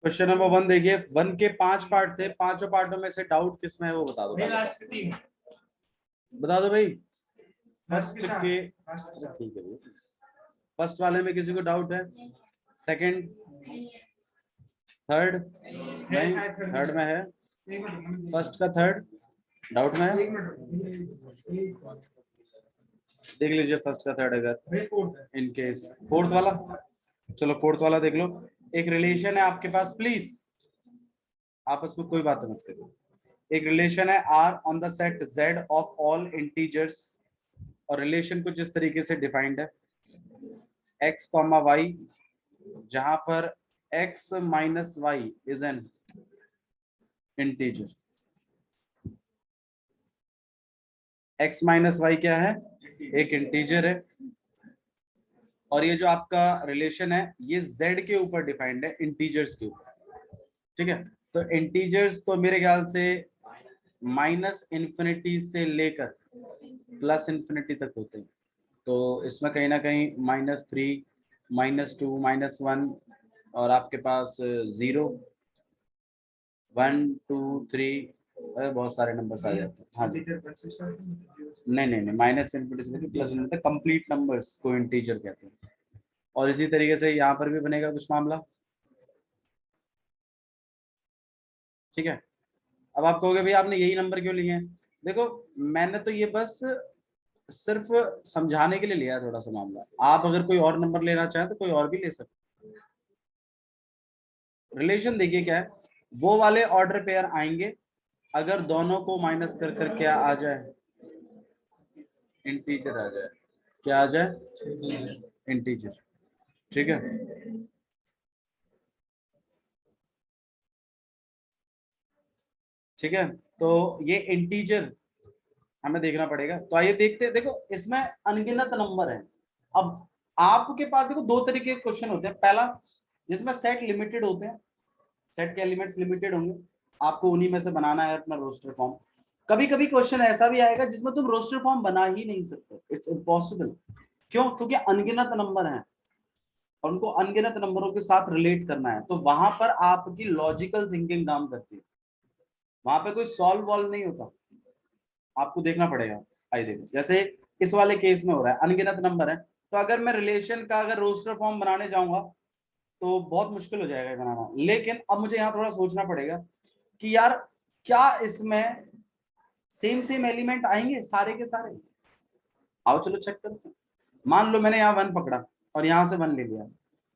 Question number 1 देखिए, 1 के 5 part थे, पांचों पार्टों में से डाउट किसमें है वो बता दो। बता दो भाई। फर्स्ट के ठीक है भाई, फर्स्ट वाले में किसी को डाउट है? सेकंड, थर्ड नहीं, थर्ड में है। फर्स्ट का थर्ड डाउट में है, देख लीजिए फर्स्ट का थर्ड अगर इन केस। फोर्थ वाला, चलो फोर्थ वाला देख लो। एक रिलेशन है आपके पास, प्लीज आपस में कोई बात मत करो। एक रिलेशन है R on the set Z of all integers, और रिलेशन कुछ इस तरीके से डिफाइंड है, x, y, जहां पर x minus y is an integer. x minus y क्या है? एक इंटीजर है। और ये जो आपका रिलेशन है ये z के ऊपर डिफाइंड है, इंटीजर्स के ऊपर। ठीक है, तो इंटीजर्स तो मेरे ख्याल से माइनस इन्फिनिटी से लेकर प्लस इन्फिनिटी तक होते हैं। तो इसमें कहीं ना कहीं -3, -2, -1 और आपके पास 0, 1, 2, 3, बहुत सारे नंबर्स आ जाते हैं। हाँ नहीं नहीं नहीं, माइनस इन्फिनिटी से लेकर प्लस इन्फिनिटी, कंप्लीट नंबर्स को इंटीजर कहते हैं। और इसी तरीके से यहाँ पर भी बनेगा कुछ मामला। ठीक है, अब आप कहोगे भाई आपने यही नंबर क्यों लिए हैं? देखो मैंने तो ये बस सिर्फ समझाने के लिए लिया थोड़ा सा मामला। आप अगर कोई और नंबर लेना चाहें तो कोई और भी ले सकते। रिलेशन देखिए क्या है, वो वाले ऑर्डर पेयर आएंगे अगर दोनों को माइनस कर कर क्या आ जाए? इंटीजर आ जाए। क्या आ जाए? इंटीजर। ठीक है, ठीक है, तो ये इंटीजर हमें देखना पड़ेगा। तो आइए देखते हैं। देखो इसमें अनगिनत नंबर है। अब आपके पास देखो दो तरीके के क्वेश्चन होते हैं। पहला जिसमें सेट लिमिटेड होते हैं, सेट के एलिमेंट्स लिमिटेड होंगे, आपको उन्हीं में से बनाना है अपना रोस्टर फॉर्म। कभी कभी क्वेश्चन ऐसा भी आएगा जिसमें तुम रोस्टर फॉर्म बना ही नहीं सकते, इट्स इम्पॉसिबल। क्यों? क्योंकि अनगिनत नंबर हैं और उनको अनगिनत नंबरों के साथ रिलेट करना है। तो वहां पर आपकी लॉजिकल थिंकिंग काम करती है, वहां पे कोई सॉल्व वॉल्व नहीं होता, आपको देखना पड़ेगा। आइए देखो, जैसे इस वाले केस में हो रहा है, अनगिनत नंबर है, तो अगर मैं रिलेशन का अगर रोस्टर फॉर्म बनाने जाऊंगा तो बहुत मुश्किल हो जाएगा बनाना। लेकिन अब मुझे यहाँ थोड़ा सोचना पड़ेगा कि यार क्या इसमें सेम सेम एलिमेंट आएंगे सारे के सारे? आओ चलो चेक करते हैं। मान लो मैंने यहाँ 1 पकड़ा और यहाँ से 1 ले लिया,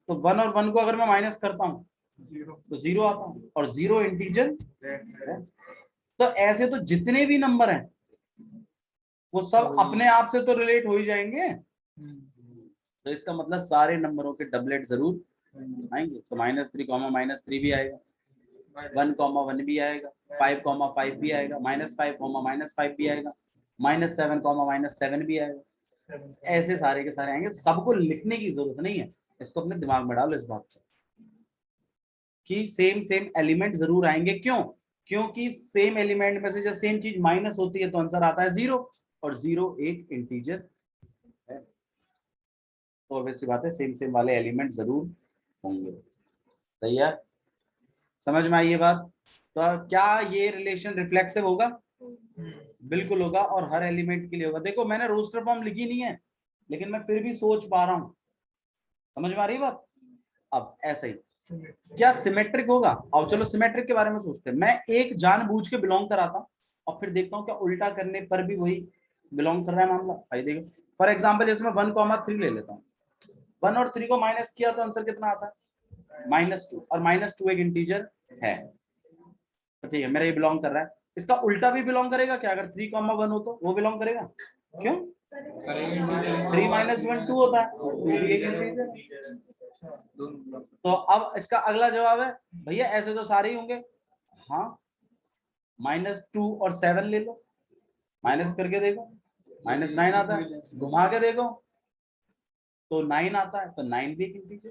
तो 1 और 1 को अगर मैं माइनस करता हूँ तो 0 आता है, और 0 इंटीजर है। तो ऐसे तो जितने भी नंबर हैं वो सब अपने आप से तो रिलेट हो ही जाएंगे। तो इसका मतलब सारे नंबरों के डबलेट जरूर आएंगे। तो -3, -3 भी आएगा, 1, 1 भी आएगा, 5, 5 भी आएगा, -5, -5 भी आएगा, -7, -7 भी आएगा। ऐसे सारे के सारे आएंगे। सबको लिखने की जरूरत नहीं है, इसको अपने दिमाग में डालो इस बात से कि सेम सेम एलिमेंट जरूर आएंगे। क्यों? क्योंकि सेम एलिमेंट में से जब सेम चीज माइनस होती है तो आंसर आता है 0, और 0 एक इंटीजर है। तो वैसी बात है, सेम सेम वाले एलिमेंट जरूर होंगे। सही है, समझ में आई ये बात? तो क्या ये रिलेशन रिफ्लेक्सिव होगा? बिल्कुल होगा, और हर एलिमेंट के लिए होगा। देखो मैंने रोस्टर फॉर्म लिखी नहीं है, लेकिन मैं फिर भी सोच पा रहा हूँ। समझ में आ रही है बात? अब ऐसा ही क्या सिमेट्रिक होगा? अब चलो सिमेट्रिक के बारे में सोचते हैं। मैं एक जानबूझ के बिलोंग कराता हूँ और फिर देखता हूँ क्या उल्टा करने पर भी वही बिलोंग कर रहा है मामला। भाई देखो फॉर एग्जाम्पल जैसे मैं 1, 3 ले लेता हूँ, 1 और 3 को माइनस किया तो आंसर कितना आता है? -2, और -2 एक इंटीजर है। तो ठीक है, मेरा ये बिलोंग कर रहा है। इसका उल्टा भी बिलोंग करेगा क्या? अगर 3, 1 हो तो वो बिलोंग करेगा। क्यों? 3 - 1 2 होता है, 2 भी एक इंटीजर है। तो अब इसका अगला जवाब है भैया ऐसे तो सारे ही होंगे। हाँ, -2 और 7 ले लो, माइनस करके देखो, -9 आता है, घुमा के देखो तो 9 आता है, तो 9 भी एक इंटीजर।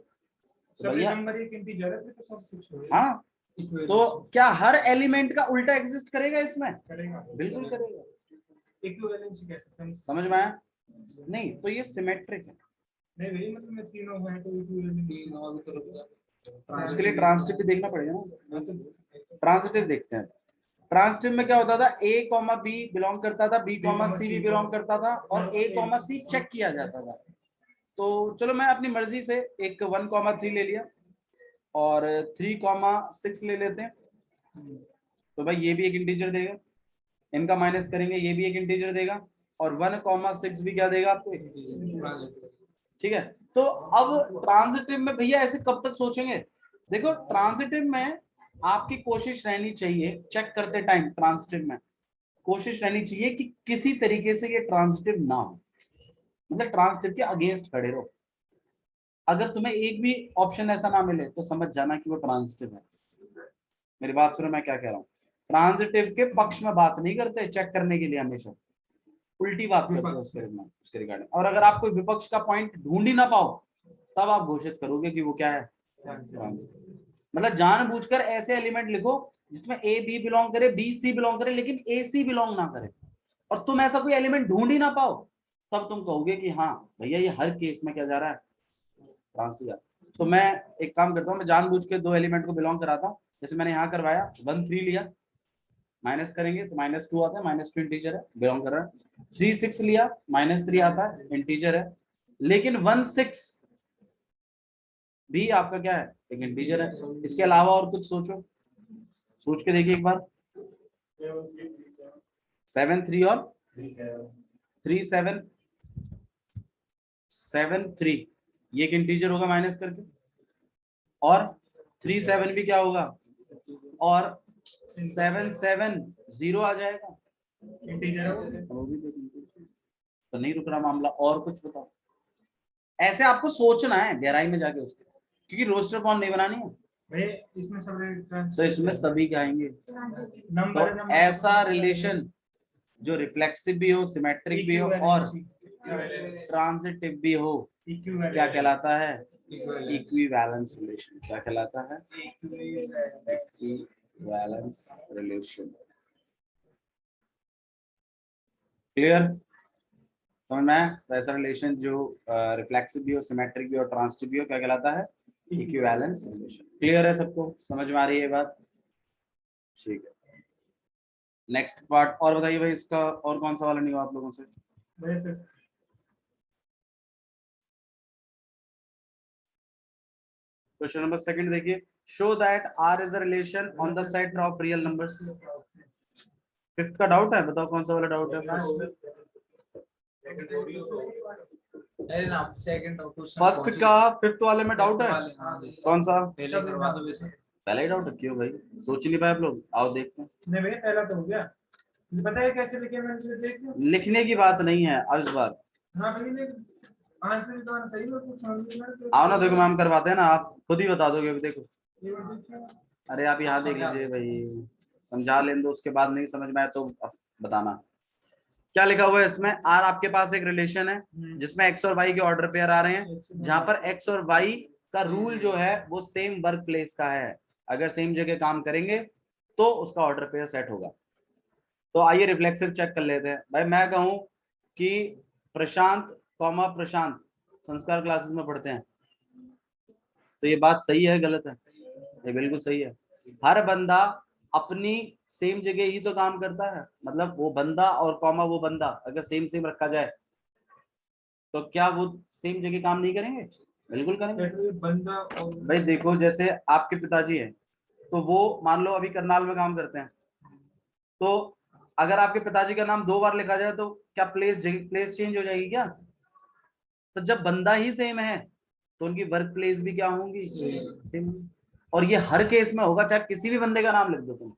तो भैया नंबर एक इंटीजर है तो सब कुछ होगा। हाँ, तो क्या हर एलिमेंट का उल्टा एग्जिस्ट करेगा इसमें? करेगा, बिल्कुल करेगा। इक्विवेलेंसी कह सकते हैं, समझ में आया? नहीं तो ये सिमेट्रिक है। नहीं भाई मतलब मैं तीनों है तो इक्विवेलेंसी उसके लिए ट्रांसिटिव भी देखना पड़ेगा ना। ट्रांसिटिव देखते हैं। ट्रांसिटिव में क्या होता था, ए कॉमा बी बिलोंग करता था, बी कॉमा सी भी बिलोंग करता था, और ए कॉमा सी चेक किया जाता था। तो चलो मैं अपनी मर्जी से एक 1,3 ले लिया और 3,6 ले लेते हैं। तो भाई ये भी एक इंटीजर देगा, इनका माइनस करेंगे, ये भी एक इंटीजर देगा, और 1,6 भी क्या देगा आपको, ठीक है। तो अब ट्रांजिटिव में भैया ऐसे कब तक सोचेंगे, देखो ट्रांजिटिव में आपकी कोशिश रहनी चाहिए, चेक करते टाइम ट्रांजिटिव में कोशिश रहनी चाहिए कि किसी तरीके से ये ट्रांजिटिव ना हो, मतलब ट्रांजिटिव के अगेंस्ट खड़े रहो। अगर तुम्हें एक भी ऑप्शन ऐसा ना मिले तो समझ जाना कि वो ट्रांजिटिव है। मेरी बात सुनो मैं क्या कह रहा हूँ, ट्रांजिटिव के पक्ष में बात नहीं करते चेक करने के लिए, हमेशा उल्टी बात करते हैं उसके रिगार्डिंग। और अगर आप कोई विपक्ष का पॉइंट ढूंढ ही ना पाओ तब आप घोषित करोगे कि वो क्या है, मतलब जानबूझकर ऐसे एलिमेंट लिखो जिसमें ए बी बिलोंग करे, बी सी बिलोंग करे, लेकिन ए सी बिलोंग ना करे, और तुम ऐसा कोई एलिमेंट ढूंढ ही ना पाओ, तब तुम कहोगे कि हाँ भैया ये हर केस में क्या जा रहा है, ट्रांस। तो मैं एक काम करता हूँ, मैं जानबूझ के 2 एलिमेंट को बिलोंग कराता हूँ। जैसे मैंने यहाँ करवाया 1,3 लिया, माइनस करेंगे तो -2 आता है, -2 इंटीजर है, बिलोंग कर रहा है। 3,6 लिया, -3 आता है, इंटीजर है। लेकिन 1,6 भी आपका क्या है, एक इंटीजर है। इसके अलावा और कुछ सोचो, सोच के देखिए एक बार। 7 3 और 3 7 7 3 ये एक इंटीजर होगा माइनस करके, और 3 7 भी क्या होगा, और 7 7 0 आ जाएगा, इंटीजर है वो भी। तो नहीं रुक रहा मामला, और कुछ बताओ। ऐसे आपको सोचना है गहराई में जाके उसके, क्योंकि रोस्टर फॉर्म नहीं बनानी है इसमें सब तो इसमें सभी क्या आएंगे, तो ऐसा रिलेशन जो रिफ्लेक्सिव भी हो, सिमेट्रिक भी हो और ट्रांजिटिव भी हो, क्या कहलाता है, इक्विवेलेंस रिलेशन। क्या कहलाता है, इक्विवेलेंस रिलेशन। क्लियर, समझ में। तो ऐसा रिलेशन जो रिफ्लेक्सिव भी हो, सिमेट्रिक भी हो, ट्रांजिटिव भी हो, क्या कहलाता है, इक्विवेलेंस रिलेशन। क्लियर है सबको, समझ में आ रही है बात, ठीक है। नेक्स्ट पार्ट और बताइए भाई, इसका और कौन सा वाला नहीं हुआ आप लोगों से। क्वेश्चन नंबर 2 देखिए, show that R is a relation on the set of real numbers. 5th का डाउट है, बताओ कौन सा वाला डाउट है। फर्स्ट का 5th वाले में डाउट है, कौन सा, पहला ही डाउट है, क्यों भाई सोच नहीं पाए आप लोग, आओ देखते हैं। नहीं भैया पहला तो हो गया, पता है कैसे लिखे मैंने, देख लो। लिखने की बात नहीं है अब इस बार, हाँ भैया आंसर तो सही है, कुछ समझ में आओ ना देखो, मैम करवाते हैं ना, आप खुद ही बता दोगे। देखो देखिए। अरे आप यहाँ देख लीजिए भाई, समझा लें दो, उसके बाद नहीं समझ में आए तो बताना। क्या लिखा हुआ है इसमें, आर आपके पास एक रिलेशन है जिसमें एक्स और वाई के ऑर्डर पेयर आ रहे हैं, जहां पर एक्स और वाई का रूल जो है वो सेम वर्क प्लेस का है। अगर सेम जगह काम करेंगे तो उसका ऑर्डर पेयर सेट होगा। तो आइए रिफ्लेक्सिव चेक कर लेते हैं। भाई मैं कहूं कि प्रशांत कॉमा प्रशांत संस्कार क्लासेस में पढ़ते हैं, तो ये बात सही है गलत है, ये बिल्कुल सही है। हर बंदा अपनी सेम जगह ही तो काम करता है, मतलब वो बंदा और कॉमा वो बंदा अगर सेम सेम रखा जाए तो क्या वो सेम जगह काम नहीं करेंगे, बिल्कुल करेंगे। बंदा और भाई देखो जैसे आपके पिताजी है तो वो मान लो अभी करनाल में काम करते हैं, तो अगर आपके पिताजी का नाम 2 बार लिखा जाए तो क्या प्लेस चेंज हो जाएगी क्या, तो जब बंदा ही सेम है तो उनकी वर्क प्लेस भी क्या होंगी, सेम। और ये हर केस में होगा, चाहे किसी भी बंदे का नाम लिख दो तुम।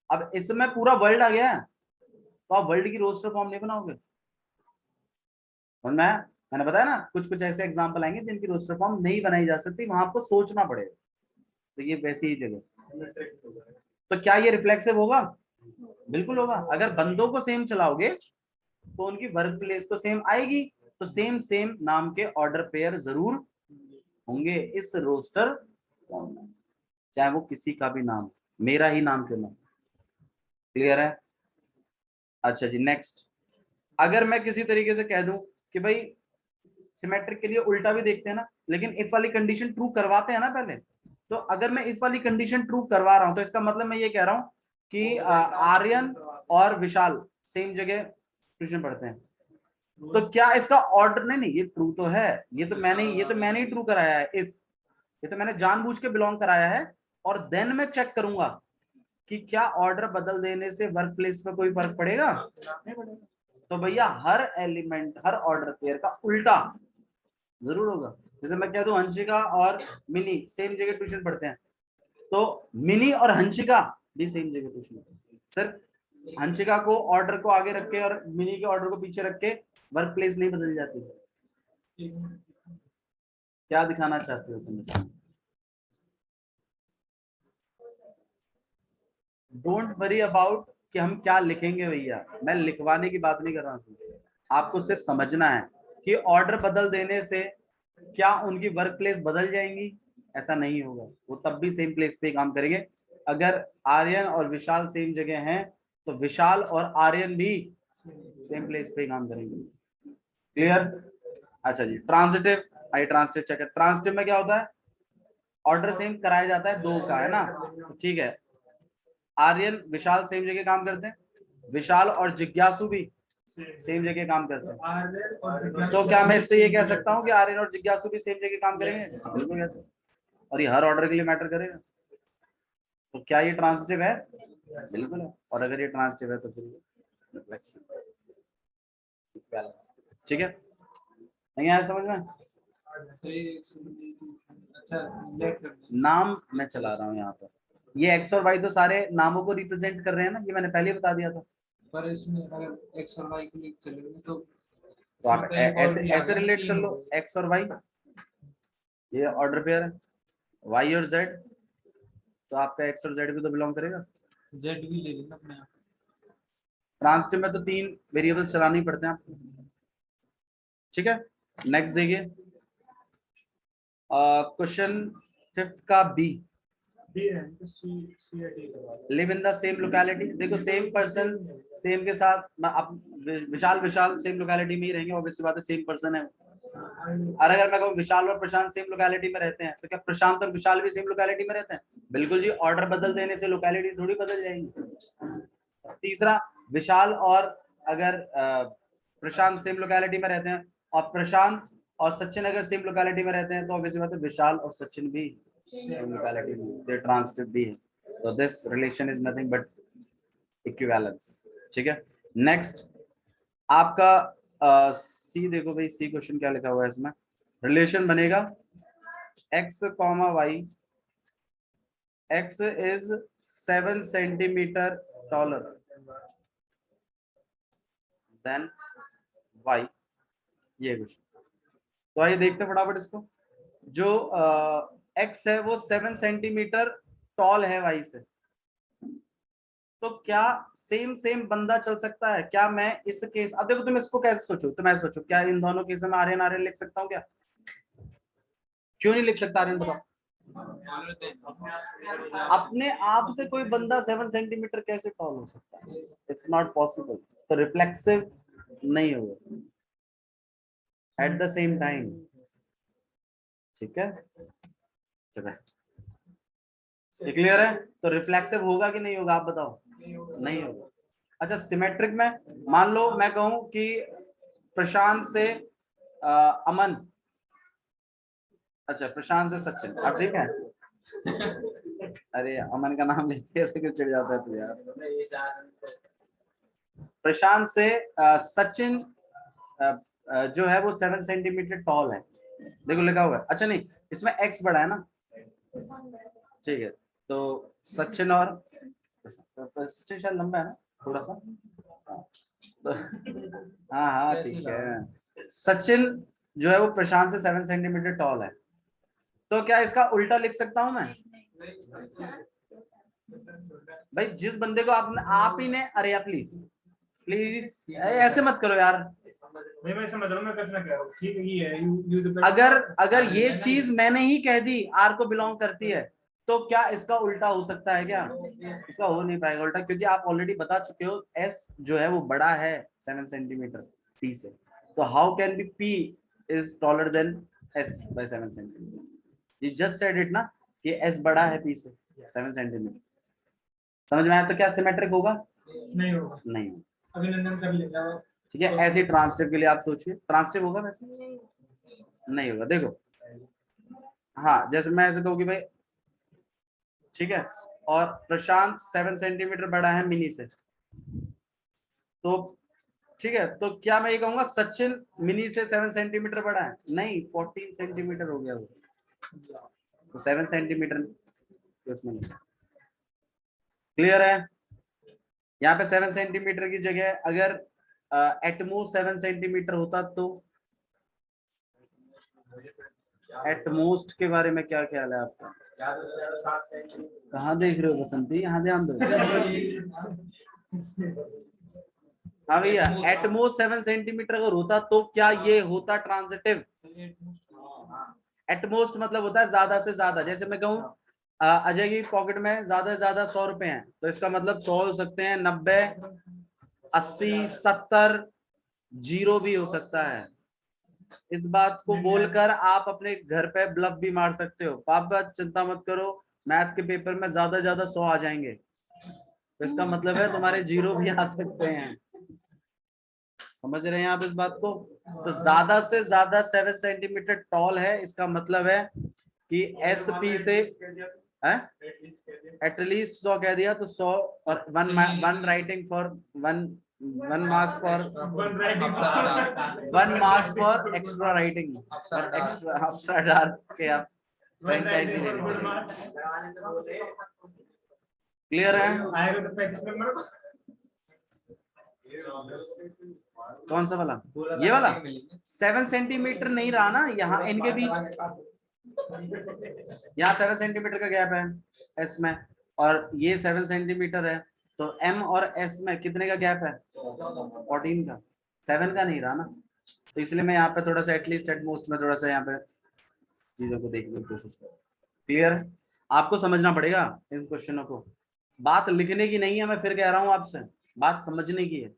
अब इसमें पूरा वर्ल्ड आ गया है तो आप वर्ल्ड की रोस्टर फॉर्म नहीं बनाओगे, और मैंने बताया ना कुछ कुछ ऐसे एग्जांपल आएंगे जिनकी रोस्टर फॉर्म नहीं बनाई जा सकती, वहां आपको सोचना पड़ेगा। तो ये वैसी ही जगह, तो क्या ये रिफ्लेक्सिव होगा, बिल्कुल होगा। अगर बंदों को सेम चलाओगे तो उनकी वर्क प्लेस तो सेम आएगी, तो सेम सेम नाम के ऑर्डर पेयर जरूर होंगे इस रोस्टर फॉर्म में, चाहे वो किसी का भी नाम, मेरा ही नाम क्यों ना। क्लियर है, अच्छा जी नेक्स्ट। अगर मैं किसी तरीके से कह दूं कि भाई सिमेट्रिक के लिए उल्टा भी देखते हैं ना, लेकिन इफ वाली कंडीशन ट्रू करवाते हैं ना पहले, तो अगर मैं इस वाली कंडीशन ट्रू करवा रहा हूं तो इसका मतलब मैं ये कह रहा हूं कि आर्यन और विशाल सेम जगह ट्यूशन पढ़ते हैं। तो क्या इसका ऑर्डर, नहीं ये ट्रू तो है, ये तो मैंने ही ट्रू कराया है। इफ ये तो मैंने जानबूझ के बिलोंग कराया है, और देन मैं चेक करूंगा कि क्या ऑर्डर बदल देने से वर्क प्लेस पे कोई फर्क पड़ेगा, नहीं पड़ेगा। तो भैया हर एलिमेंट, हर ऑर्डर पेयर का उल्टा जरूर होगा। जैसे मैं कह दूं हंसिका और मिनी सेम जगह ट्यूशन पढ़ते हैं, तो मिनी और हंसिका भी सेम जगह ट्यूशन पढ़ते हैं। सिर्फ हंसिका को ऑर्डर को आगे रख के और मिनी के ऑर्डर को पीछे रख के वर्क प्लेस नहीं बदल जाती। क्या दिखाना चाहते हो तुम? डोंट वरी अबाउट कि हम क्या लिखेंगे भैया, मैं लिखवाने की बात नहीं कर रहा हूँ। आपको सिर्फ समझना है कि ऑर्डर बदल देने से क्या उनकी वर्क प्लेस बदल जाएंगी, ऐसा नहीं होगा। वो तब भी सेम प्लेस पे काम करेंगे। अगर आर्यन और विशाल सेम जगह हैं तो विशाल और आर्यन भी सेम प्लेस पे काम करेंगे। क्लियर? अच्छा जी, ट्रांजिटिव। आई ट्रांजिटिव चेक। ट्रांजिटिव में क्या होता है? ऑर्डर सेम कराया जाता है दो का, है ना? ठीक है, आर्यन विशाल सेम जगह काम करते हैं, विशाल और जिज्ञासु भी सेम जगह काम करते हैं। तो क्या मैं इससे ये कह सकता हूँ कि आर्यन और जिज्ञासु भी सेम जगह काम करेंगे? बिल्कुल ऐसे। और ये हर ऑर्डर के लिए मैटर करेगा। तो क्या ये ट्रांजिटिव है? बिल्कुल है। और अगर ये ट्रांजिटिव है तो फिर ठीक है, नहीं आया समझ में? नाम मैं चला रहा हूँ यहाँ पर, ये एक्स और वाई तो सारे नामों को रिप्रेजेंट कर रहे हैं ना, ये मैंने पहले बता दिया था। पर इसमें अगर एक्स और वाई के लिए चलेंगे तो आप ऐसे रिलेट कर लो, एक्स और वाई ये ऑर्डर पेयर है, वाई और जेड तो आपका एक्स और जेड भी तो बिलोंग करेगा। जेड भी ले लेना अपने आप। ट्रांजिटिव में तो 3 वेरिएबल्स चलाने ही पड़ते हैं आपको। ठीक है, नेक्स्ट देखिए क्वेश्चन 5 का B. Live in the same locality. देखो सेम पर्सन सेम के साथ विशाल सेम लोकेलिटी में ही रहेंगे, ऑब्वियसली बात है, सेम पर्सन है। और अगर मैं कहूँ विशाल और प्रशांत सेम लोकेलिटी में रहते हैं तो क्या प्रशांत और विशाल भी सेम लोकेलिटी में रहते हैं? बिल्कुल जी, ऑर्डर बदल देने से लोकेलिटी थोड़ी बदल जाएंगी। तीसरा, विशाल और अगर प्रशांत सेम लोकेलिटी में रहते हैं और प्रशांत और सचिन अगर सेम लोकेलिटी में रहते हैं तो ऑब्वियसली बात है विशाल और सचिन भी सेम लोकेलिटी में, दे ट्रांजिटिव भी है। तो this relation is nothing but equivalence. ठीक है, नेक्स्ट आपका सी देखो भाई, सी क्वेश्चन क्या लिखा हुआ है इसमें? रिलेशन बनेगा x, y, x is 7 centimetre taller than y, ये क्वेश्चन। तो आइए देखते हैं फटाफट इसको। जो x है वो 7 सेंटीमीटर टॉल है y से, तो क्या सेम बंदा चल सकता है? क्या मैं इस केस, अब देखो तुम इसको कैसे सोचो, तुम ऐसे सोचो, क्या इन दोनों केस में आर्यन आर्यन लिख सकता हूँ क्या? क्यों नहीं लिख सकता आर्यन, बताओ? अपने आप से कोई बंदा 7 सेंटीमीटर कैसे टॉल हो सकता है? It's not possible. तो रिफ्लेक्सिव नहीं होगा एट द सेम टाइम। ठीक है, चलो क्लियर है? तो रिफ्लेक्सिव होगा कि नहीं होगा, आप बताओ? नहीं होगा। अच्छा, सिमेट्रिक में मान लो मैं कहूं कि प्रशांत से अमन, अच्छा प्रशांत से सचिन, अब ठीक है? अरे अमन का नाम लेते ऐसे क्यों चिढ़ जाता है तू यार? प्रशांत से सचिन जो है वो 7 सेंटीमीटर टॉल है, देखो लिखा हुआ है। अच्छा नहीं, इसमें एक्स बड़ा है ना, ठीक है। तो सचिन और सचिन शायद लंबा है ना थोड़ा सा, तो हाँ ठीक है। सचिन जो है वो प्रशांत से 7 सेंटीमीटर टॉल है, तो क्या इसका उल्टा लिख सकता हूं मैं? भाई जिस बंदे को आप ही ने, अरे यार प्लीज ऐसे मत करो यार। नहीं मैं समझ रहा हूँ, मैं कितना कह रहा हूँ, ठीक ही है। अगर ये चीज मैंने ही कह दी आर को बिलोंग करती है, तो क्या इसका उल्टा हो सकता है क्या? इसका हो नहीं पाएगा उल्टा, क्योंकि आप ऑलरेडी बता चुके हो एस जो है वो बड़ा है 7 सेंटीमीटर पी से, तो how can be P is taller than S by 7 centimetre? You just said it ना, कि एस बड़ा है पी से 7 सेंटीमीटर। समझ में आया? तो क्या सिमेट्रिक होगा? नहीं होगा, नहीं। अभिनंदन कर लेगा। ठीक है, ऐसे ट्रांसटिव के लिए आप सोचिए, ट्रांसटिव होगा वैसे? नहीं होगा। देखो, हाँ, जैसे मैं ऐसे कहूँ कि भाई ठीक है, और प्रशांत 7 सेंटीमीटर बड़ा है मिनी से, तो ठीक है, तो क्या मैं ये कहूंगा सचिन मिनी से 7 सेंटीमीटर बड़ा है? नहीं, 14 सेंटीमीटर हो गया वो, तो 7 सेंटीमीटर उसमें नहीं। क्लियर है? यहाँ पे 7 सेंटीमीटर की जगह अगर एटमोस्ट 7 सेंटीमीटर होता तो एटमोस्ट के बारे में क्या ख्याल है आपका? कहाँ देख रहे हो बसंती? यहाँ ध्यान दो। हाँ भैया, एटमोस्ट 7 सेंटीमीटर अगर होता तो क्या ये होता ट्रांजिटिव? एटमोस्ट मतलब होता है ज्यादा से ज्यादा। जैसे मैं कहूँ अजय की पॉकेट में ज्यादा से ज्यादा 100 रुपए हैं, तो इसका मतलब 100 हो सकते हैं, 90, 80, 70, 0 भी हो सकता है। इस बात को बोलकर आप अपने घर पे ब्लफ भी मार सकते हो, पापा चिंता मत करो, मैथ्स के पेपर में ज्यादा 100 आ जाएंगे, तो इसका मतलब है तुम्हारे 0 भी आ सकते हैं। समझ रहे हैं आप इस बात को? तो ज्यादा से ज्यादा 7 सेंटीमीटर टॉल है, इसका मतलब है कि एस पी से एटलीस्ट 100 कह दिया तो 100, और one writing for one marks for extra writing, और एक्स्ट्रा अप्सरा डाल के आप फ्रेंचाइजी ले लीजिए। क्लियर है? आएगा तो 35 नंबर को। कौन सा वाला? ये वाला 7 सेंटीमीटर नहीं रहा ना यहाँ इनके बीच, यहाँ 7 सेंटीमीटर का गैप है एस में, और ये 7 सेंटीमीटर है, तो एम और एस में कितने का गैप है? 14 का, 7 का नहीं रहा ना, तो इसलिए मैं यहाँ पे थोड़ा सा एटलीस्ट एटमोस्ट में थोड़ा सा यहाँ पे चीजों को देखने की कोशिश करूँ। क्लियर है? आपको समझना पड़ेगा इन क्वेश्चनों को, बात लिखने की नहीं है, मैं फिर कह रहा हूँ आपसे, बात समझने की है।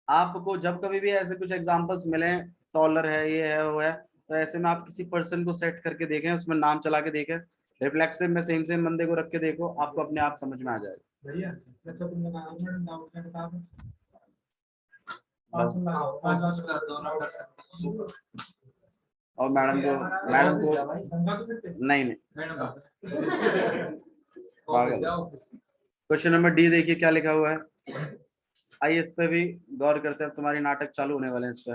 आपको जब कभी भी ऐसे कुछ एग्जांपल्स मिले, टॉलर है, ये है, वो है, तो ऐसे में आप किसी पर्सन को सेट करके देखें, उसमें नाम चला के देखें, रिफ्लेक्सिव में सेम बंदे को रख के देखो, आपको अपने आप समझ में आ जाएगा। भैया जैसा तुमने कहा मैडम डाउट का बता दो। और मैडम को नहीं क्वेश्चन नंबर डी देखिए क्या लिखा हुआ है। आइए इस पे भी गौर करते हैं, तुम्हारी नाटक चालू होने वाले हैं इस पे।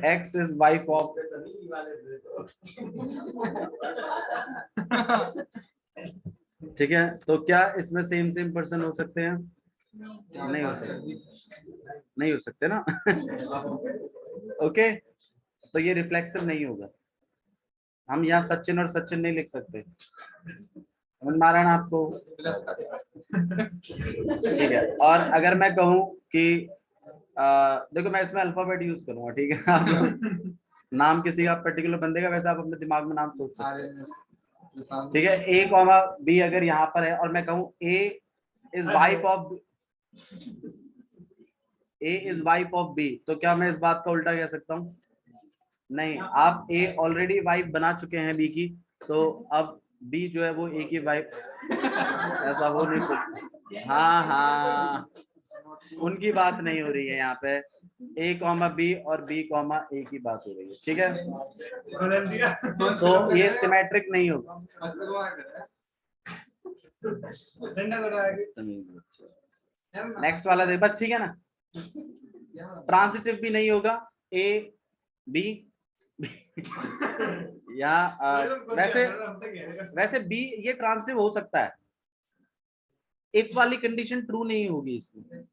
X is wife of ठीक है, तो क्या इसमें सेम पर्सन हो सकते हैं? नहीं हो सकते, नहीं हो सकते ना। ओके, तो ये रिफ्लेक्सिव नहीं होगा, हम यहाँ सचिन और सचिन नहीं लिख सकते, समझ में आ रहा है ना आपको? ठीक है, और अगर मैं कहूँ कि देखो मैं इसमें अल्फाबेट यूज करूंगा, ठीक है? आप नाम किसी का पर्टिकुलर बंदे का, वैसे आप अपने दिमाग में नाम सोच सकते हैं, ठीक है? ए कॉमा बी अगर यहाँ पर है और मैं कहूँ ए इज वाइफ ऑफ बी, तो क्या मैं इस बात का उल्टा कह सकता हूँ? नहीं, आप ए ऑलरेडी वाइफ बना चुके हैं बी की, तो अब बी जो है वो ए की वाइफ, ऐसा हो नहीं सकता। हाँ, उनकी बात नहीं हो रही है यहाँ पे, ए कॉमा बी और बी कॉमा ए की बात हो रही है, ठीक है? बदल दिया तो ये सिमेट्रिक नहीं होगा। नेक्स्ट वाला देख, बस ठीक है ना? ट्रांजिटिव भी नहीं होगा, ए बी या वैसे बी ये ट्रांजिटिव हो सकता है, एक वाली कंडीशन ट्रू नहीं होगी, इसमें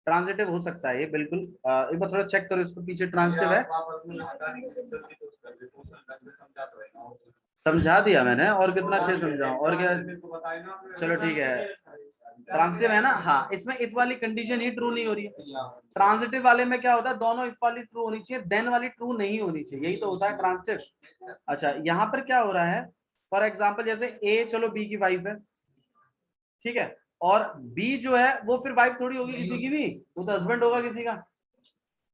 ट्रांजिटिव हो सकता है ये बिल्कुल। एक बार थोड़ा चेक करो इसको, पीछे ट्रांजिटिव है, समझा दिया मैंने, और कितना अच्छे समझाऊं, और क्या? चलो ठीक है, ट्रांजिटिव है ना? हाँ, इसमें इफ वाली कंडीशन ही ट्रू नहीं हो रही है। ट्रांजिटिव वाले में क्या होता है, दोनों इफ वाली ट्रू होनी चाहिए, देन वाली ट्रू नहीं होनी चाहिए, यही तो होता है ट्रांजिटिव। अच्छा, यहाँ पर क्या हो रहा है, फॉर एग्जाम्पल जैसे ए चलो बी की वाइफ है, ठीक है, और बी जो है वो फिर वाइफ थोड़ी होगी किसी की भी, वो तो हस्बैंड होगा किसी का,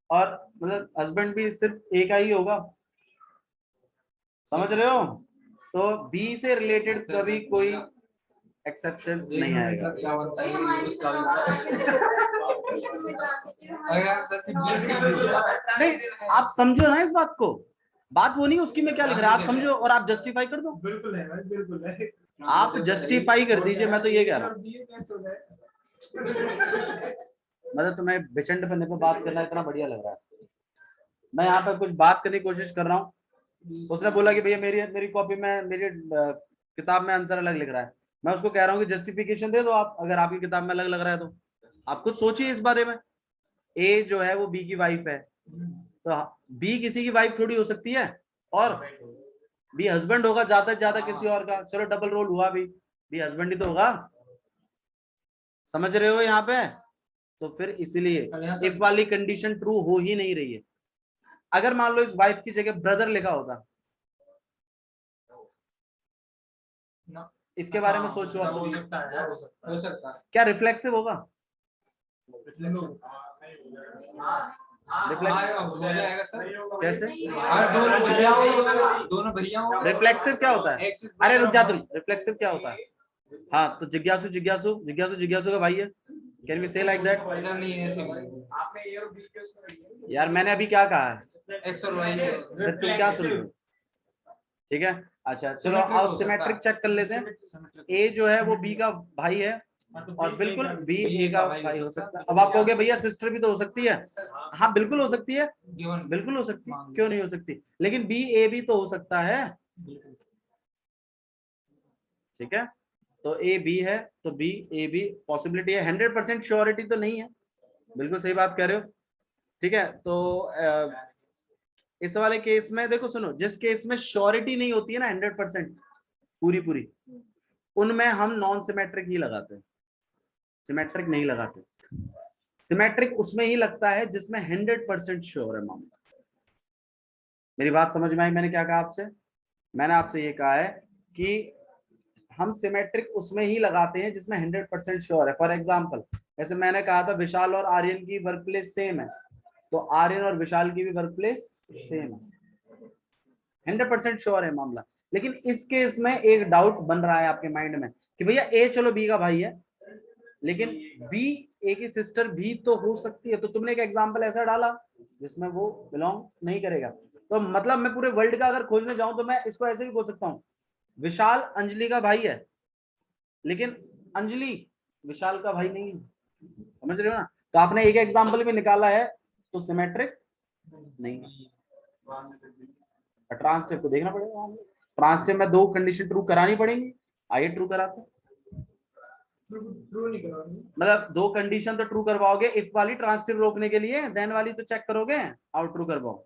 और मतलब हस्बैंड भी सिर्फ एक ही होगा, समझ रहे हो? तो बी से रिलेटेड कभी कोई एक्सेप्शन नहीं आएगा। सर क्या बनता है उसका अगर सर नहीं, आप समझो ना इस बात को, बात वो नहीं उसकी में क्या लिख रहा है, आप समझो और आप जस्टिफाई कर दो। बिल्कुल है भाई, बिल्कुल है। आप जस्टिफाई कर दीजिए, मैं तो ये कह रहा हूँ। मतलब तुम्हें बेचंड बनने पे बात करना इतना बढ़िया लग रहा है। मैं यहाँ पे कुछ बात करने की कोशिश कर रहा हूँ। उसने बोला कि भैया मेरी कॉपी में, मेरी किताब में आंसर अलग लिख रहा है। मैं उसको कह रहा हूँ कि जस्टिफिकेशन दे दो आप, अगर आपकी किताब में अलग लग रहा है तो आप खुद सोचिए इस बारे में। ए जो है वो बी की वाइफ है, तो बी किसी की वाइफ थोड़ी हो सकती है, और बी हस्बैंड होगा ज्यादा से ज्यादा किसी और का। चलो डबल रोल हुआ, बी हस्बैंड ही तो होगा। समझ रहे हो यहाँ पे? तो फिर इसलिए इफ वाली कंडीशन ट्रू हो ही नहीं रही है। अगर मान लो इस वाइफ की जगह ब्रदर लिखा होता, इसके बारे में सोचो आप। हो सकता है, हो सकता है। क्या रिफ्लेक्सिव होगा? कैसे? दोनों भैया रिफ्लेक्सिव क्या होता है? अरे रुक जा तुम, रिफ्लेक्सिव क्या होता है? हाँ तो जिज्ञासु जिज्ञासु जिज्ञासु जिज्ञासु का भाई है। कैन वी से लाइक दैट? यार मैंने अभी क्या कहा है? एक्स और वाई। फिर तुम क्या सुन रहे हो? ठीक है, अच्छा चलो आओ सिमेट्रिक चेक कर लेते हैं। ए जो है वो बी का भाई है, और बिल्कुल बी ए का भाई हो सकता है। अब आप कहोगे भैया सिस्टर भी तो हो सकती है। हाँ बिल्कुल हो सकती है, बिल्कुल हो सकती है, क्यों नहीं हो सकती? लेकिन बी ए भी तो हो सकता है। ठीक है, तो ए बी है, तो बी ए बी पॉसिबिलिटी है, 100% श्योरिटी तो नहीं है। बिल्कुल सही बात कह रहे हो। ठीक है, तो इस वाले केस में देखो सुनो, जिस केस में श्योरिटी नहीं होती है ना 100% पूरी पूरी, उनमें हम नॉन सिमेट्रिक ही लगाते हैं, सिमेट्रिक नहीं लगाते। सिमेट्रिक उसमें ही लगता है जिसमें 100% श्योर है मामला। मेरी बात समझ में आई? मैंने क्या कहा आपसे? मैंने आपसे ये कहा है कि हम सिमेट्रिक उसमें ही लगाते हैं जिसमें 100% श्योर है। फॉर एग्जाम्पल, जैसे मैंने कहा था विशाल और आर्यन की वर्क प्लेस सेम है, तो आर्यन और विशाल की भी वर्क प्लेस सेम है, 100% श्योर है मामला। लेकिन इस केस में एक डाउट बन रहा है आपके माइंड में कि भैया ए चलो बी का भाई है, लेकिन बी ए की सिस्टर भी तो हो सकती है। तो तुमने एक एग्जांपल ऐसा डाला जिसमें वो बिलोंग नहीं करेगा। तो मतलब मैं पूरे वर्ल्ड का अगर खोजने जाऊं तो मैं इसको ऐसे भी बोल सकता हूँ, विशाल अंजलि का भाई है, लेकिन अंजलि विशाल का भाई नहीं है। समझ रहे हो ना? तो आपने एक एग्जांपल भी निकाला है तो सिमेट्रिक नहीं है। ट्रांसटिव को देखना पड़ेगा, ट्रांसटिव में 2 कंडीशन ट्रू करानी पड़ेंगी। आइए ट्रू कराते हैं। ट्रू नहीं करवानी, मतलब 2 कंडीशन तो ट्रू करवाओगे इफ वाली ट्रांसटिव रोकने के लिए, देन वाली तो चेक करोगे और ट्रू करवाओ।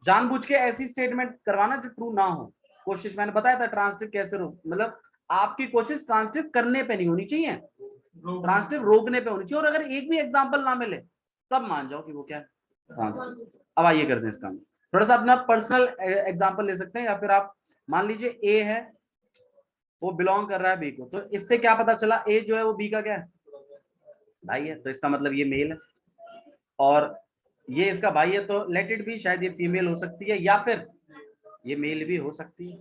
जानबूझ के ऐसी स्टेटमेंट करवाना जो ट्रू ना हो। कोशिश मैंने बताया था ट्रांसटिव कैसे रोक, मतलब आपकी कोशिश ट्रांसटिव करने पे नहीं होनी चाहिए, ट्रांसटिव रोकने पे होनी चाहिए। और अगर एक भी एग्जांपल ना मिले तब मान जाओ कि वो क्या है, ट्रांसटिव। अब आइए करते हैं इसका थोड़ा सा अपना पर्सनल एग्जांपल ले सकते हैं, या फिर आप मान लीजिए ए है, वो बिलोंग कर रहा है बी को, तो इससे क्या पता चला ए जो है वो बी का क्या है, भाई है। तो इसका मतलब ये मेल है, और ये इसका भाई है, तो लेट इट बी, शायद ये फीमेल हो सकती है या फिर ये मेल भी हो सकती है।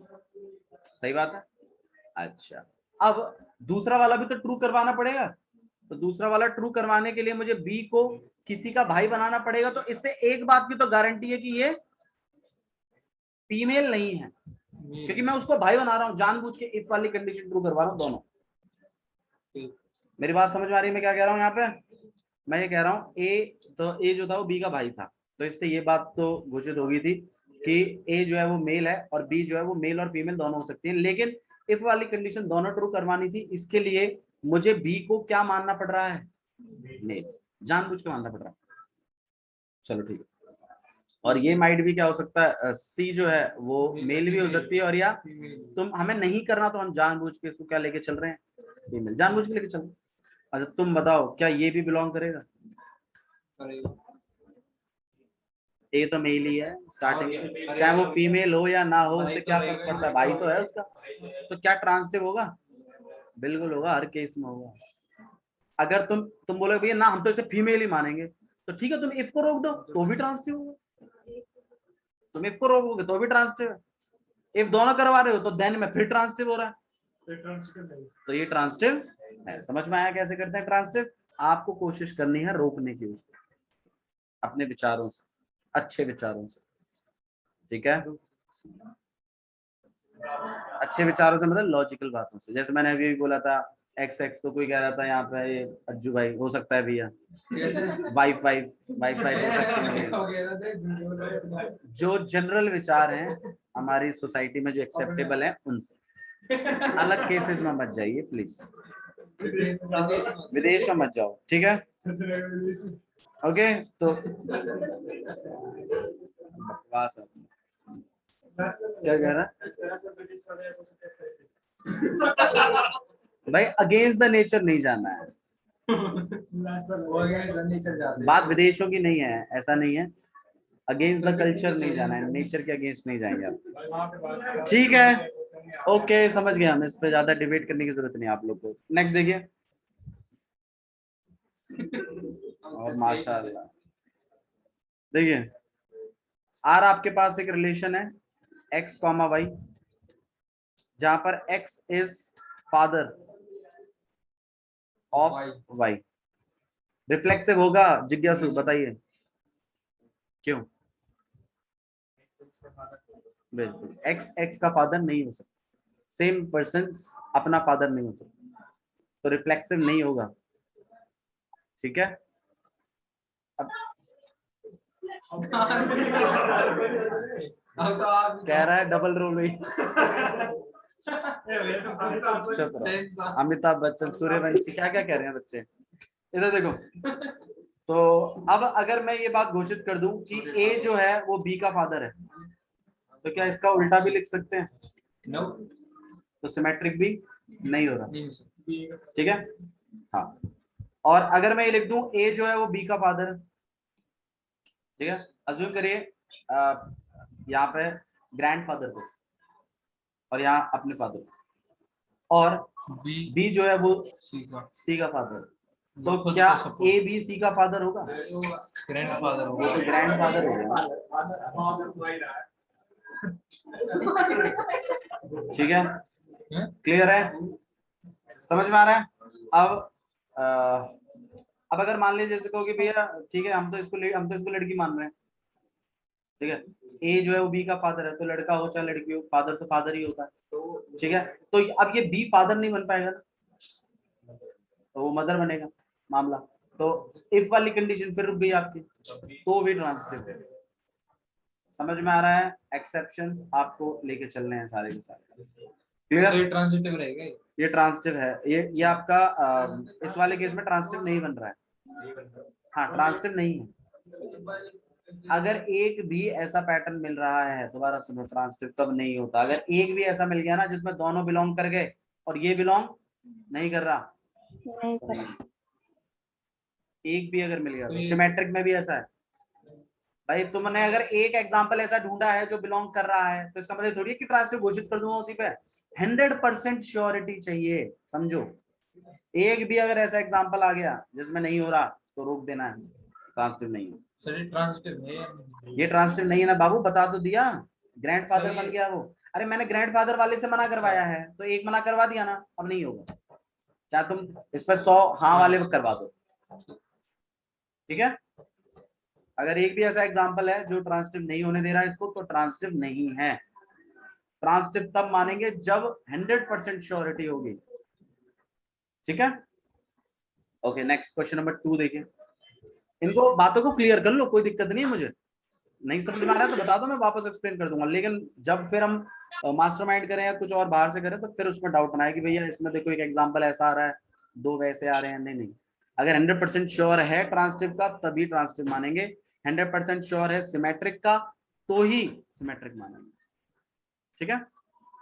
सही बात है। अच्छा, अब दूसरा वाला भी तो ट्रू करवाना पड़ेगा, तो दूसरा वाला ट्रू करवाने के लिए मुझे बी को किसी का भाई बनाना पड़ेगा। तो इससे एक बात की तो गारंटी है कि ये फीमेल नहीं है, क्योंकि मैं उसको भाई बना रहा हूं जानबूझ के, इफ वाली कंडीशन ट्रू करवा रहा हूं दोनों। मेरी बात समझ में आ रही है मैं क्या कह रहा हूं यहाँ पे? मैं ये कह रहा हूँ ए, तो ए जो था वो बी का भाई था, तो इससे ये बात तो घोषित होगी थी कि ए जो है वो मेल है और बी जो है वो मेल और फीमेल दोनों हो सकती है। लेकिन इफ वाली कंडीशन दोनों ट्रू करवानी थी, इसके लिए मुझे बी को क्या मानना पड़ रहा है, मेल, जानबूझ के मानना पड़ रहा है। चलो ठीक है, और ये माइट भी क्या हो सकता है, सी जो है वो मेल भी हो सकती है, और या तुम हमें नहीं करना तो हम जानबूझ के इसको क्या लेके चल रहे हैं, फीमेल जानबूझ के लेके चल रहे हैं। अच्छा तुम बताओ क्या ये भी बिलोंग करेगा? ये तो मेल ही है स्टार्टिंग से, चाहे वो फीमेल हो या ना हो उससे क्या फर्क पड़ता है, भाई तो है उसका। तो क्या ट्रांसटिव होगा? बिल्कुल होगा, हर केस में होगा। अगर तुम बोलोगे भैया ना हम तो इसे फीमेल ही मानेंगे, तो ठीक है तुम इफ को रोक दो तो भी ट्रांसटिव होगा, तुम इफ को रोकोगे तो भी ट्रांसटिव है। इफ दोनों करवा रहे हो तो देन में फिर ट्रांसिटिव हो रहा है, ट्रांसिटिव नहीं। तो ये ट्रांसिटिव है। समझ में आया कैसे करते हैं ट्रांसिटिव? आपको कोशिश करनी है रोकने की उसको अपने विचारों से, अच्छे विचारों से, ठीक है? अच्छे विचारों से मतलब लॉजिकल बातों से। जैसे मैंने अभी बोला था एक्स एक्स, तो कोई कह रहा था यहाँ पे ये अज्जू भाई हो सकता है भैया, वाइफ वाइफ वाइफ वाइफ हो सकती है। जो जनरल विचार हैं हमारी सोसाइटी में जो एक्सेप्टेबल है उनसे, अलग केसेस में मत जाइए प्लीज, विदेश में मत जाओ, ठीक है? ओके, तो बकवास है। क्या कह रहा भाई? अगेंस्ट द नेचर नहीं जाना है, बात विदेशों की नहीं है, ऐसा नहीं है। अगेंस्ट द कल्चर नहीं जाना है, नेचर के अगेंस्ट नहीं जाएंगे आप, ठीक है? ओके, समझ गए हम, इस पे ज्यादा डिबेट करने की जरूरत नहीं आप लोग को। नेक्स्ट देखिए, और माशाल्लाह देखिए, आर आपके पास एक रिलेशन है एक्स कॉमा वाई, जहां पर x is father of y. Reflexive होगा जिज्ञासु, बताइए क्यों? बिल्कुल, एक्स एक्स का फादर नहीं हो सकता, सेम पर्सन अपना फादर नहीं हो सकता, तो रिफ्लेक्सिव नहीं होगा, ठीक है? अब कह रहा है डबल रोल हुई। अमिताभ बच्चन, सूर्यवंशी, क्या क्या कह रहे हैं बच्चे, इधर देखो। तो अब अगर मैं ये बात घोषित कर दूं कि ए जो है वो बी का फादर है, तो क्या इसका उल्टा भी लिख सकते हैं? नो, तो सिमेट्रिक भी नहीं हो रहा, ठीक है? हाँ, और अगर मैं ये लिख दूं ए जो है वो बी का फादर है, ठीक है? अज्यूम करिए यहाँ पे ग्रैंड फादर को और यहाँ अपने फादर को, और बी जो है वो सी का फादर, तो क्या ए बी सी का फादर होगा? ग्रैंड फादर वो तो ग्रैंड फादर हो गया, ठीक है? क्लियर है? समझ में आ रहा है? अब अगर मान लीजिए जैसे कहो कि भैया ठीक है, हम तो इसको लड़की मान रहे हैं, ठीक है? ए जो है वो बी का फादर है, तो लड़का हो चाहे लड़की हो, फादर तो फादर ही होता है, ठीक है? तो अब ये बी फादर नहीं बन पाएगा ना, तो वो मदर बनेगा मामला। तो इफ वाली कंडीशन फिर रुक गई आपकी, तो भी ट्रांसिटिव है। समझ में आ रहा है? एक्सेप्शंस आपको लेके चलने हैं सारे के सारे, क्लियर? तो ये ट्रांसिटिव रहेगा, ये ट्रांसिटिव है, ये आपका इस वाले केस में ट्रांसिटिव नहीं बन रहा है, हाँ ट्रांसिटिव नहीं है। अगर एक भी ऐसा पैटर्न मिल रहा है, दोबारा सुनो, ट्रांसिटिव तब नहीं होता अगर एक भी ऐसा मिल गया ना जिसमें दोनों बिलोंग कर गए और ये बिलोंग नहीं कर रहा, एक भी अगर मिल गया तो सिमेट्रिक में भी ऐसा है। भाई तुमने अगर एक एग्जांपल ऐसा ढूंढा है जो बिलोंग कर रहा है, तो इसका मतलब थोड़ी है कि ट्रांसिटिव घोषित कर दूंगा उसी पे। 100% श्योरिटी चाहिए, समझो। एक भी अगर ऐसा एग्जांपल आ गया जिसमें नहीं हो रहा तो रोक देना है, ट्रांसिटिव नहीं है। सर ट्रांसिटिव है, ये ट्रांसिटिव नहीं है ना बाबू, बता तो दिया, ग्रैंडफादर बन गया वो। अरे मैंने ग्रैंडफादर वाले से मना करवाया है, तो एक मना करवा दिया ना, अब नहीं होगा, चाहे तुम इस पर 100 हाँ वाले करवा दो, ठीक है? अगर एक भी ऐसा एग्जांपल है जो ट्रांसिटिव नहीं होने दे रहा है इसको, तो ट्रांसिटिव नहीं है। ट्रांसिटिव तब मानेंगे जब 100% श्योरिटी होगी, ठीक है? ओके, नेक्स्ट क्वेश्चन नंबर 2 देखिए। इनको बातों को क्लियर कर लो, कोई दिक्कत नहीं है, मुझे नहीं समझ में आ रहा है तो बता दो, मैं वापस एक्सप्लेन कर दूंगा। लेकिन जब फिर हम मास्टरमाइंड करें या कुछ और बाहर से करें, तो फिर उसमें डाउट ना आए कि भैया इसमें देखो एक एग्जांपल ऐसा आ रहा है, दो वैसे आ रहे हैं। नहीं नहीं, अगर 100% श्योर है ट्रांसिटिव का तभी ट्रांसिटिव मानेंगे, 100% श्योर है सिमेट्रिक का तो ही सिमेट्रिक मानेंगे, ठीक है?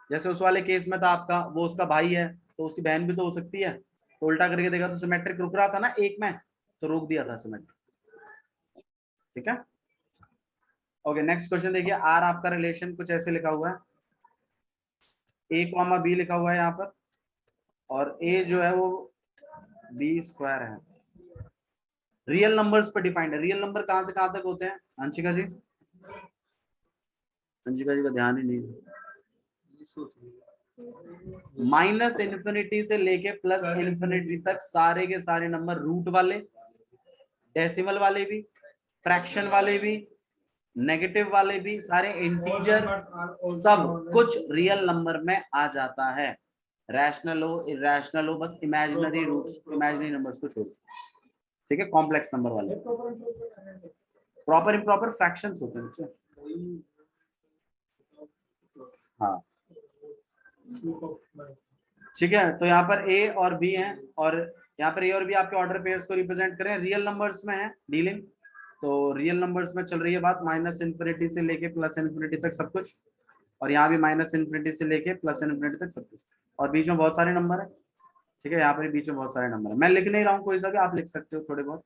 जैसे उस वाले केस में था आपका, वो उसका भाई है तो उसकी बहन भी तो हो सकती है, तो उल्टा करके देखा तो सिमेट्रिक रुक रहा था ना एक में, तो रोक दिया था सिमेट्रिक, ठीक है? ओके, नेक्स्ट क्वेश्चन देखिए। आर आपका रिलेशन कुछ ऐसे लिखा हुआ है, ए कॉमा बी लिखा हुआ है यहाँ पर, और ए जो है वो बी स्क्वायर है। रियल नंबर्स पर डिफाइंड है। रियल नंबर कहां से कहां तक होते हैं? अंशिका जी, अंशिका जी का ध्यान ही नहीं है। सोच रही माइनस इन्फिनिटी से लेके प्लस इन्फिनिटी तक सारे के सारे नंबर रूट वाले, डेसिमल वाले भी, फ्रैक्शन वाले भी, नेगेटिव वाले भी, सारे इंटीजर, सब कुछ रियल नंबर में आ जाता है। रैशनल हो इरेशनल हो, बस इमेजिनरी रूट्स, इमेजिनरी नंबर्स को छोड़, ठीक है। कॉम्प्लेक्स नंबर वाले प्रॉपर इम्प्रॉपर फ्रैक्शंस होते हैं। हाँ ठीक है। तो यहाँ पर ए और बी हैं, और यहाँ पर ए और बी आपके ऑर्डर पेयर्स को रिप्रेजेंट करें। रियल नंबर्स में है डीलिंग, तो रियल नंबर्स में चल रही है बात, माइनस इन्फिनिटी से लेके प्लस इन्फिनिटी तक सब कुछ, और यहाँ भी माइनस इन्फिनिटी से लेके प्लस इन्फिनिटी तक सब कुछ, और बीच में बहुत सारे नंबर है, ठीक है। यहाँ पर बीच में बहुत सारे नंबर है, मैं लिख नहीं रहा हूँ कोई सा भी, आप लिख सकते हो थोड़े बहुत।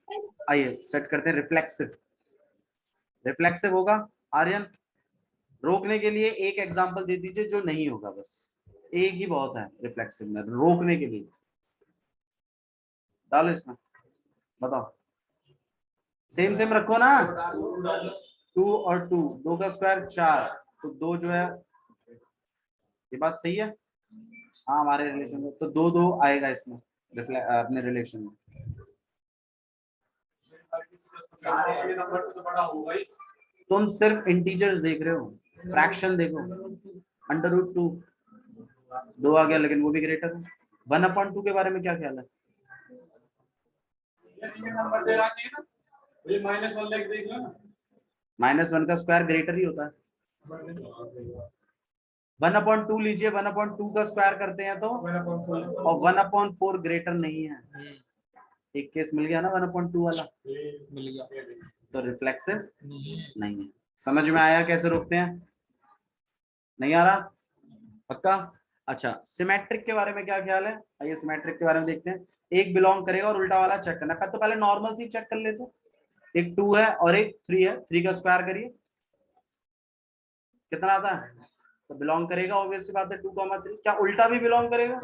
आइए सेट करते हैं रिफ्लेक्सिव। रिफ्लेक्सिव होगा आर्यन, रोकने के लिए एक एग्जांपल दे दीजिए जो नहीं होगा, बस एक ही बहुत है रिफ्लेक्सिव में रोकने के लिए। डालो इसमें, बताओ। सेम सेम रखो ना, 2 और 2, 2 का स्क्वायर 4, तो 2 जो है, ये बात सही है। हाँ हमारे रिलेशन में तो 2 2 आएगा इसमें, अपने रिलेशन में। तुम सिर्फ इंटीजर्स देख रहे हो, फ्रैक्शन देखो। √2 2 आ गया, लेकिन वो भी ग्रेटर है। 1/2 के बारे में क्या ख्याल है? -1 का स्क्वायर ग्रेटर ही होता है। 1/2 लीजिए, 1/2 का स्क्वायर करते हैं तो, और 1/4 ग्रेटर नहीं है। एक केस मिल गया ना 1/2 वाला, मिल गया तो रिफ्लेक्सिव नहीं नहीं है। समझ में आया कैसे रोकते हैं? नहीं आ रहा पक्का? अच्छा, सिमेट्रिक के बारे में क्या ख्याल है? आइए सिमेट्रिक के बारे में देखते हैं। एक बिलोंग करेगा और उल्टा वाला चेक करना। तो पहले नॉर्मल सी चेक कर लेते। एक 2 है और एक 3 है, 3 का स्क्वायर करिए, कितना आता है? तो बिलोंग करेगा, ऑब्वियस सी बात है 2,3। क्या उल्टा भी बिलोंग करेगा?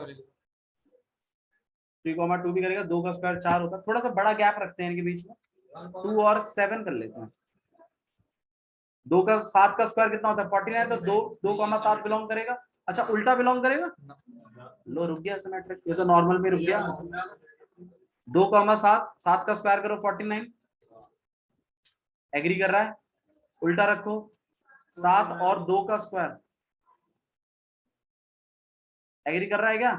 3,2 भी करेगा। 2 का स्क्वायर 4 होता है। थोड़ा सा बड़ा गैप रखते हैं इनके बीच में, 2 और 7 कर लेते हैं। 2 का 7 का स्क्वायर कितना होता है? 49। तो 2,7 बिलोंग करेगा। अच्छा उल्टा बिलोंग करेगा? लो रुक गया सिमेट्रिक, ये तो नॉर्मल में रुक गया। 2,7, 7 का स्क्वायर करो 49, एग्री कर रहा है? उल्टा रखो 7 और 2 का स्क्वायर, एग्री कर रहा है क्या?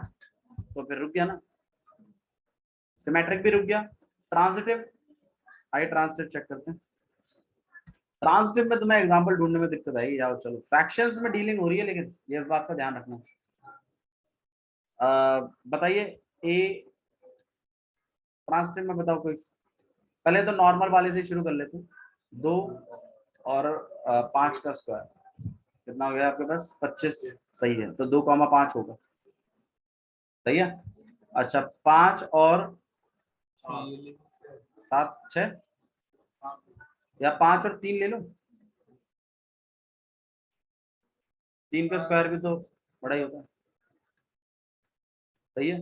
तो फिर रुक गया ना, सिमेट्रिक भी रुक गया। ट्रांजिटिव, आइए ट्रांजिटिव चेक करते हैं। ट्रांजिटिव में तुम्हें एग्जांपल ढूंढने में दिक्कत आएगी, जाओ चलो। फ्रैक्शंस में डीलिंग हो रही है, लेकिन ये बात का ध्यान रखना। बताइए ए ट्रांजिटिव में बताओ कोई। पहले तो नॉर्मल वाले से शुरू कर लेते हैं। 2 और 5 का स्क्वायर कितना हो गया आपके पास? 25। सही है, तो 2,5 होगा। सही है। अच्छा 5 और 7 6, या 5 और 3 ले लो। 3 का स्क्वायर भी तो बड़ा ही होता है। सही है।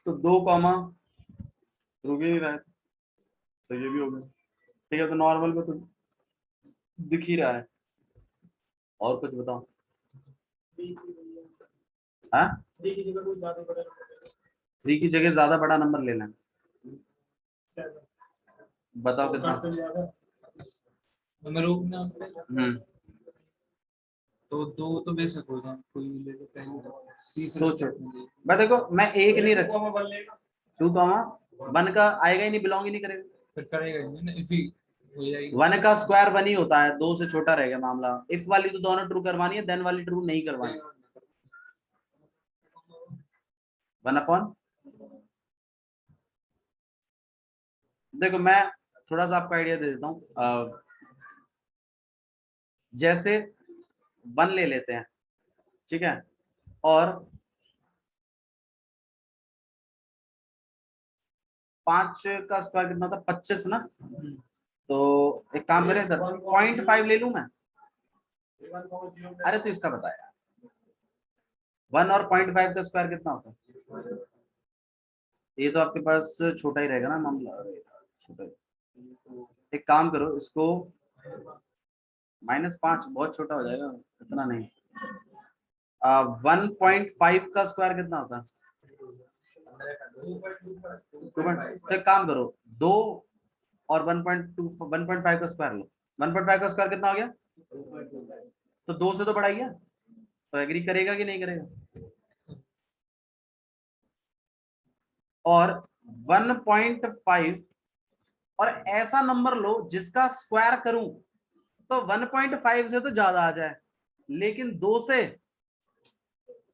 तो 2 कॉमा रुक ही नहीं रहा है, तो ये भी हो गया। ठीक है, तो नॉर्मल में तो दिख ही रहा है। और कुछ बताओ। हाँ 3 की जगह ज्यादा बड़ा नंबर लेना है। बताओ कितना? तो 2 तो बेशक हो जाए, कोई भी ले लो पहले तो। सोचो, मैं देखो मैं एक नहीं रख, 2,1 का आएगा ही नहीं, बिलोंग ही नहीं करेगा। फिर करेगा ही नहीं, इफ ही हो जाएगी। 1 का स्क्वायर 1 ही होता है, 2 से छोटा रहेगा मामला। इफ वाली तो दोनों ट्रू करवानी है, देन वाली ट्रू नहीं करवानी। 1/, देखो मैं थोड़ा सा आपको आइडिया दे देता हूँ। जैसे 1 ले लेते हैं, ठीक है, और 5 का स्क्वायर कितना था? 25 ना। तो एक काम करें सर, 0.5 ले लूं मैं। अरे तो इसका बताया 1 और 0.5 का स्क्वायर कितना होता है? ये तो आपके पास छोटा ही रहेगा ना मामला। अरे छोटा ही। एक काम करो, इसको -5 बहुत छोटा हो जाएगा, इतना नहीं। 1.5 का स्क्वायर कितना होता है? 2. तो एक काम करो, 2 और 1.2 1.5 का स्क्वायर लो। 1.5 का स्क्वायर कितना हो गया? तो 2 से तो बढ़ा ही है, तो एग्री करेगा कि नहीं करेगा? और 1.5 और ऐसा नंबर लो जिसका स्क्वायर करूं तो 1.5 से तो ज्यादा आ जाए लेकिन 2 से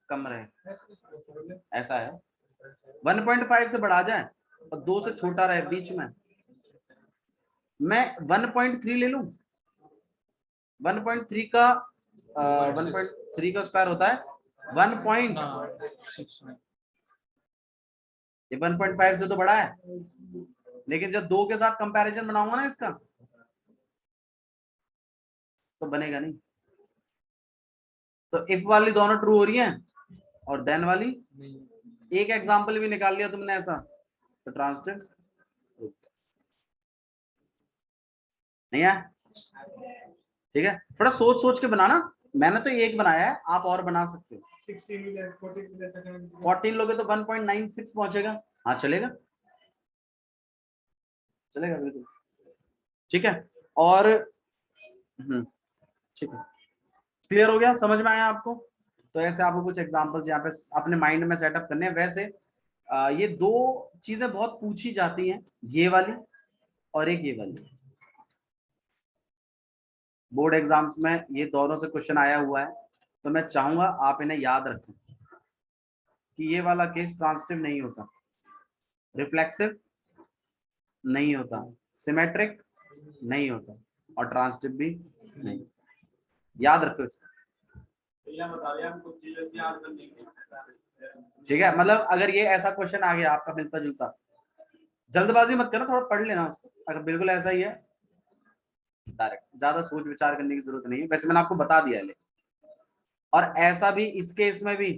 कम रहे, ऐसा है। 1.5 से बढ़ा जाए और 2 से छोटा रहे बीच में। मैं 1.3 ले लूं। 1.3 का 1.3 का स्क्वायर होता है 1.6। ये 1.5 से तो बड़ा है, लेकिन जब 2 के साथ कंपैरिजन बनाऊंगा ना इसका तो बनेगा नहीं। तो इफ वाली दोनों ट्रू हो रही हैं और देन वाली एक एग्जांपल भी निकाल लिया तुमने ऐसा तो ट्रांसिटिव नहीं है। ठीक है, थोड़ा सोच सोच के बनाना। मैंने तो एक बनाया है, आप और बना सकते हो। 14 लोगे तो 1.96 पहुंचेगा। हाँ चलेगा, चलेगा बिल्कुल। ठीक है, और ठीक है, क्लियर हो गया, समझ में आया आपको? तो ऐसे आपको कुछ एग्जांपल्स यहाँ पे अपने माइंड में सेटअप करने हैं। वैसे ये 2 चीजें बहुत पूछी जाती हैं, ये वाली और एक ये वाली। बोर्ड एग्जाम्स में ये दोनों से क्वेश्चन आया हुआ है, तो मैं चाहूंगा आप इन्हें याद रखें कि ये वाला केस ट्रांसिटिव नहीं होता, रिफ्लेक्सिव नहीं होता, सिमेट्रिक नहीं होता और ट्रांसिटिव भी नहीं। याद रखो इसको। ठीक है, मतलब अगर ये ऐसा क्वेश्चन आ गया आपका मिलता जुलता, जल्दबाजी मत करना, थोड़ा पढ़ लेना उसको। अगर बिल्कुल ऐसा ही है डायरेक्ट, ज्यादा सोच विचार करने की जरूरत नहीं है। वैसे मैंने आपको बता दिया है, और ऐसा भी इस केस में भी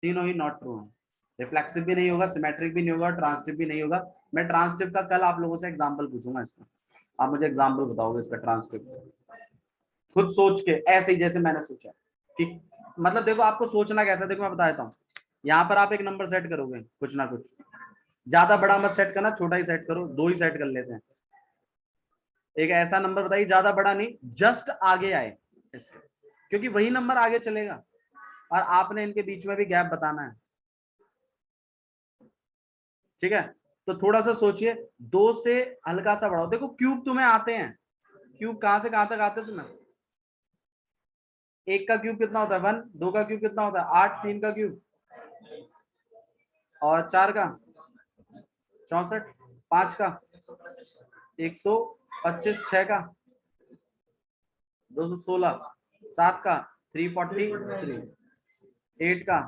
तीनों ही नॉट ट्रू है। रिफ्लेक्सिव भी नहीं होगा, सिमेट्रिक भी नहीं होगा, ट्रांसिटिव भी नहीं होगा। मैं ट्रांसिटिव का कल आप लोगों से एग्जांपल पूछूंगा इसका, आप मुझे एग्जांपल बताओगे इसका ट्रांसिटिव, खुद सोच के ऐसे ही जैसे मैंने सोचा कि मतलब देखो आपको सोचना कैसा, देखो मैं बता देता हूँ। यहाँ पर आप एक नंबर सेट करोगे कुछ ना कुछ, ज्यादा बड़ा मत सेट करना, छोटा ही सेट करो, 2 ही सेट कर लेते हैं। एक ऐसा नंबर बताइए ज्यादा बड़ा नहीं, जस्ट आगे आए इसके, क्योंकि वही नंबर आगे चलेगा और आपने इनके बीच में भी गैप बताना है। ठीक है, तो थोड़ा सा सोचिए, 2 से हल्का सा बढ़ाओ। देखो क्यूब तुम्हें आते हैं, क्यूब कहां से कहां तक आते हैं तुम्हें? 1 का क्यूब कितना होता है 1, 2 का क्यूब कितना होता है 8, 3 का क्यूब और 4 का 64, 5 का 125, 6 का 216, 7 का 343, 8 का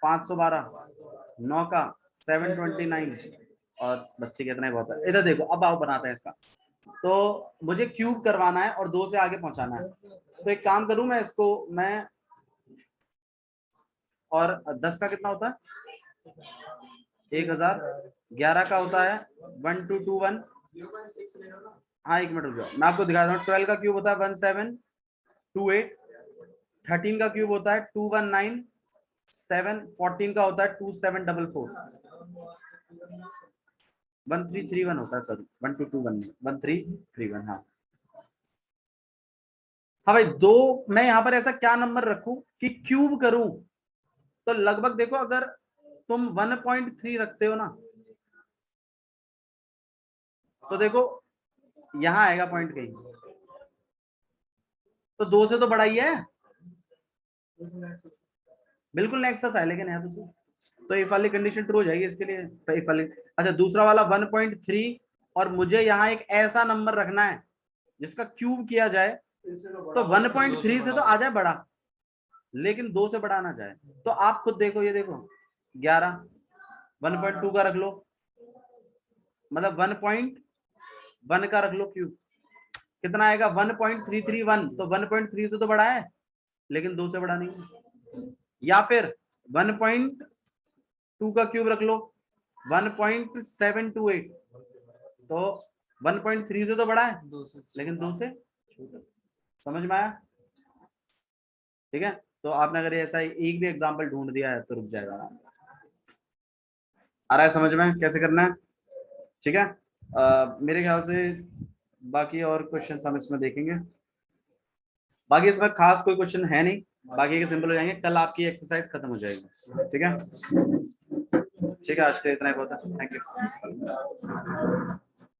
512, 9 का 729 और बस ठीक है, इतना ही बहुत है। इधर देखो, अब आओ बनाते हैं इसका। तो मुझे क्यूब करवाना है और 2 से आगे पहुंचाना है, तो एक काम करूं मैं इसको, मैं और 10 का कितना होता है 1000, 11 का होता है 1221। हाँ 1 मिनट रुक जाओ, मैं आपको दिखाता हूँ। 12 का क्यूब होता है 1728, 13 का क्यूब होता है 219, 7 14 का होता है 2744, 1331 होता है, सॉरी 1221 1331। हाँ हाँ भाई, 2 मैं यहाँ पर ऐसा क्या नंबर रखूं कि क्यूब करूं, तो लगभग देखो अगर तुम 1.3 रखते हो ना तो देखो यहां आएगा पॉइंट कहीं, तो 2 से तो बड़ा ही है, बिल्कुल नेक्सस है, लेकिन है तो इफ वाली कंडीशन ट्रू हो जाएगी इसके लिए। तो इफ वाली, अच्छा दूसरा वाला 1.3 और मुझे यहाँ एक ऐसा नंबर रखना है जिसका क्यूब किया जाए तो 1.3 से तो आ जाए बड़ा, लेकिन 2 से बड़ा ना जाए। तो आप खुद देखो, ये देखो 11, 1.2 का रख लो, मतलब 1.1 का रख लो क्यूब, कितना आएगा 1.331, तो 1.3 से तो बड़ा है लेकिन 2 से बड़ा नहीं है। या फिर 1.2 का क्यूब रख लो 1.728, तो 1.3 से तो बड़ा है लेकिन 2 से छोटा। समझ में आया? ठीक है, तो आपने अगर ऐसा एक भी एग्जाम्पल ढूंढ दिया है तो रुक जाएगा। आ रहा है समझ में कैसे करना है? ठीक है। मेरे ख्याल से बाकी और क्वेश्चन हम इसमें देखेंगे। बाकी इसमें खास कोई क्वेश्चन है नहीं, बाकी के सिंपल हो जाएंगे। कल आपकी एक्सरसाइज खत्म हो जाएगी। ठीक है, ठीक है, आज के लिए इतना ही बहुत है। Thank you.